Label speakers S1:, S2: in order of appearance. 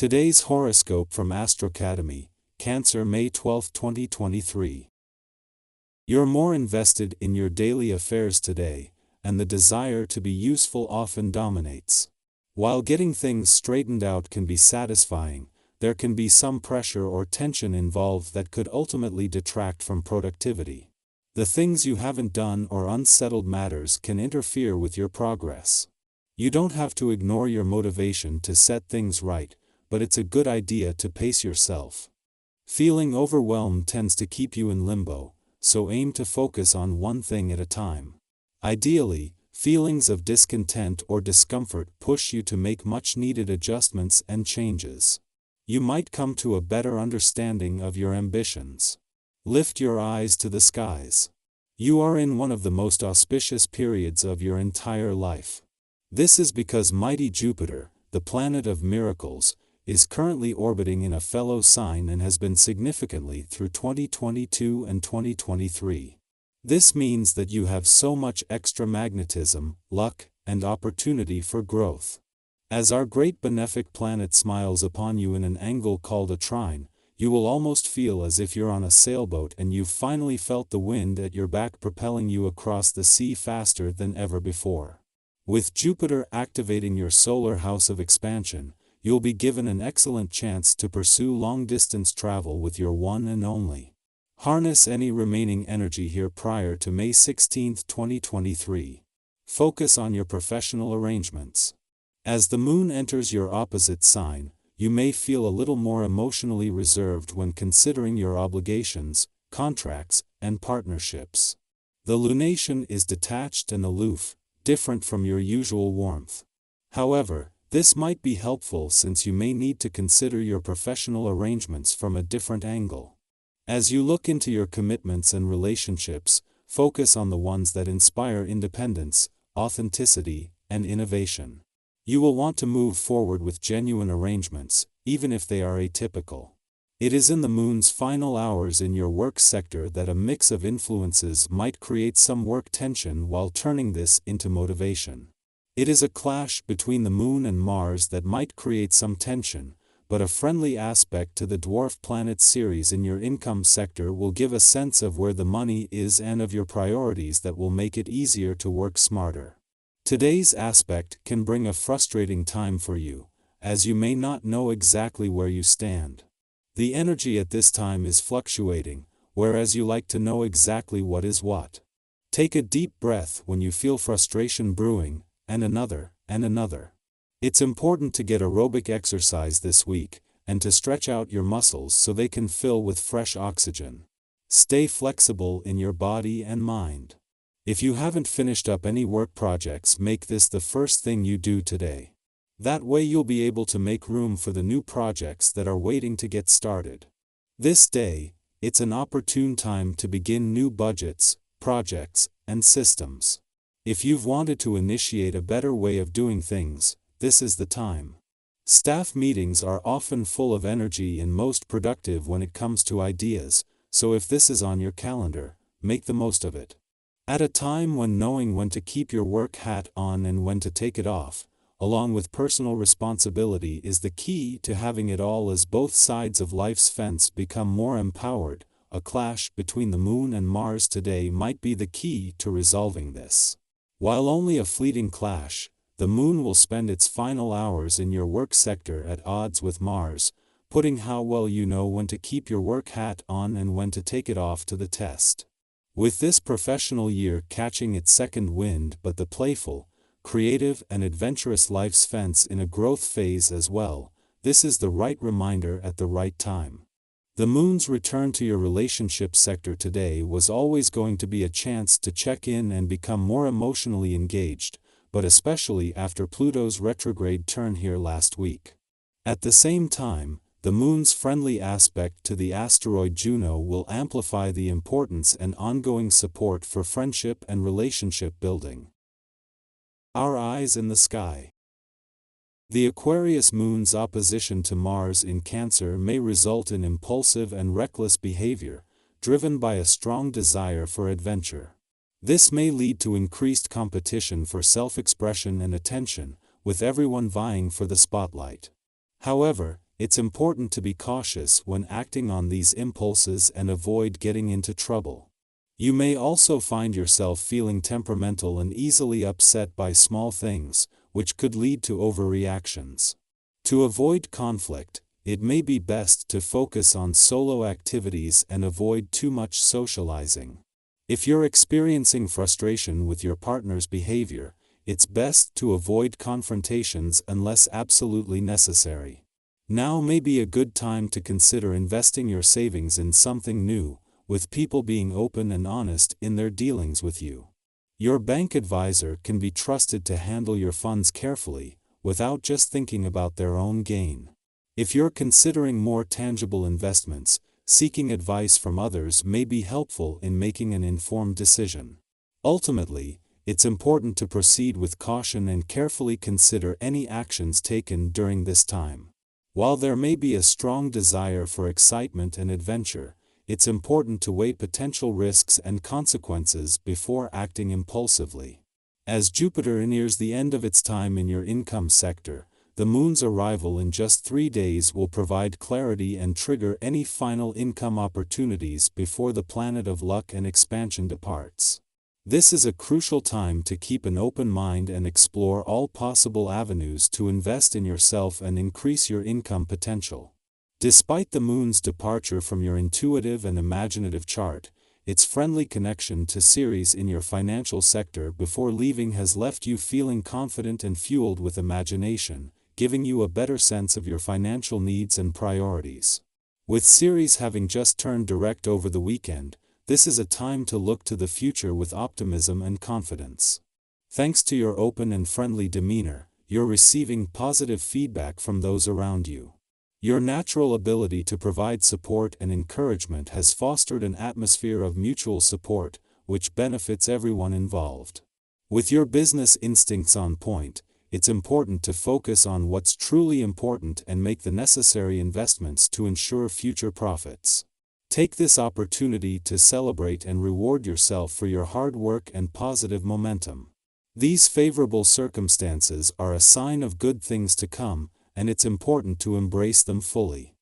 S1: Today's horoscope from Astrocademy, Cancer, May 12, 2023. You're more invested in your daily affairs today, and the desire to be useful often dominates. While getting things straightened out can be satisfying, there can be some pressure or tension involved that could ultimately detract from productivity. The things you haven't done or unsettled matters can interfere with your progress. You don't have to ignore your motivation to set things right, but it's a good idea to pace yourself. Feeling overwhelmed tends to keep you in limbo, so aim to focus on one thing at a time. Ideally, feelings of discontent or discomfort push you to make much-needed adjustments and changes. You might come to a better understanding of your ambitions. Lift your eyes to the skies. You are in one of the most auspicious periods of your entire life. This is because mighty Jupiter, the planet of miracles, is currently orbiting in a fellow sign and has been significantly through 2022 and 2023. This means that you have so much extra magnetism, luck, and opportunity for growth. As our great benefic planet smiles upon you in an angle called a trine, you will almost feel as if you're on a sailboat and you've finally felt the wind at your back propelling you across the sea faster than ever before. With Jupiter activating your solar house of expansion, you'll be given an excellent chance to pursue long-distance travel with your one and only. Harness any remaining energy here prior to May 16, 2023. Focus on your professional arrangements. As the moon enters your opposite sign, you may feel a little more emotionally reserved when considering your obligations, contracts, and partnerships. The lunation is detached and aloof, different from your usual warmth. However, this might be helpful since you may need to consider your professional arrangements from a different angle. As you look into your commitments and relationships, focus on the ones that inspire independence, authenticity, and innovation. You will want to move forward with genuine arrangements, even if they are atypical. It is in the moon's final hours in your work sector that a mix of influences might create some work tension while turning this into motivation. It is a clash between the moon and Mars that might create some tension, but a friendly aspect to the dwarf planet Ceres in your income sector will give a sense of where the money is and of your priorities that will make it easier to work smarter. Today's aspect can bring a frustrating time for you, as you may not know exactly where you stand. The energy at this time is fluctuating, whereas you like to know exactly what is what. Take a deep breath when you feel frustration brewing, and another, and another. It's important to get aerobic exercise this week, and to stretch out your muscles so they can fill with fresh oxygen. Stay flexible in your body and mind. If you haven't finished up any work projects, make this the first thing you do today. That way you'll be able to make room for the new projects that are waiting to get started. This day, it's an opportune time to begin new budgets, projects, and systems. If you've wanted to initiate a better way of doing things, this is the time. Staff meetings are often full of energy and most productive when it comes to ideas, so if this is on your calendar, make the most of it. At a time when knowing when to keep your work hat on and when to take it off, along with personal responsibility, is the key to having it all as both sides of life's fence become more empowered. A clash between the moon and Mars today might be the key to resolving this. While only a fleeting clash, the moon will spend its final hours in your work sector at odds with Mars, putting how well you know when to keep your work hat on and when to take it off to the test. With this professional year catching its second wind, but the playful, creative and adventurous life's fence in a growth phase as well, this is the right reminder at the right time. The moon's return to your relationship sector today was always going to be a chance to check in and become more emotionally engaged, but especially after Pluto's retrograde turn here last week. At the same time, the moon's friendly aspect to the asteroid Juno will amplify the importance and ongoing support for friendship and relationship building. Our eyes in the sky. The Aquarius moon's opposition to Mars in Cancer may result in impulsive and reckless behavior, driven by a strong desire for adventure. This may lead to increased competition for self-expression and attention, with everyone vying for the spotlight. However, it's important to be cautious when acting on these impulses and avoid getting into trouble. You may also find yourself feeling temperamental and easily upset by small things, which could lead to overreactions. To avoid conflict, it may be best to focus on solo activities and avoid too much socializing. If you're experiencing frustration with your partner's behavior, it's best to avoid confrontations unless absolutely necessary. Now may be a good time to consider investing your savings in something new, with people being open and honest in their dealings with you. Your bank advisor can be trusted to handle your funds carefully, without just thinking about their own gain. If you're considering more tangible investments, seeking advice from others may be helpful in making an informed decision. Ultimately, it's important to proceed with caution and carefully consider any actions taken during this time. While there may be a strong desire for excitement and adventure, it's important to weigh potential risks and consequences before acting impulsively. As Jupiter nears the end of its time in your income sector, the moon's arrival in just 3 days will provide clarity and trigger any final income opportunities before the planet of luck and expansion departs. This is a crucial time to keep an open mind and explore all possible avenues to invest in yourself and increase your income potential. Despite the moon's departure from your intuitive and imaginative chart, its friendly connection to Ceres in your financial sector before leaving has left you feeling confident and fueled with imagination, giving you a better sense of your financial needs and priorities. With Ceres having just turned direct over the weekend, this is a time to look to the future with optimism and confidence. Thanks to your open and friendly demeanor, you're receiving positive feedback from those around you. Your natural ability to provide support and encouragement has fostered an atmosphere of mutual support, which benefits everyone involved. With your business instincts on point, it's important to focus on what's truly important and make the necessary investments to ensure future profits. Take this opportunity to celebrate and reward yourself for your hard work and positive momentum. These favorable circumstances are a sign of good things to come, and it's important to embrace them fully.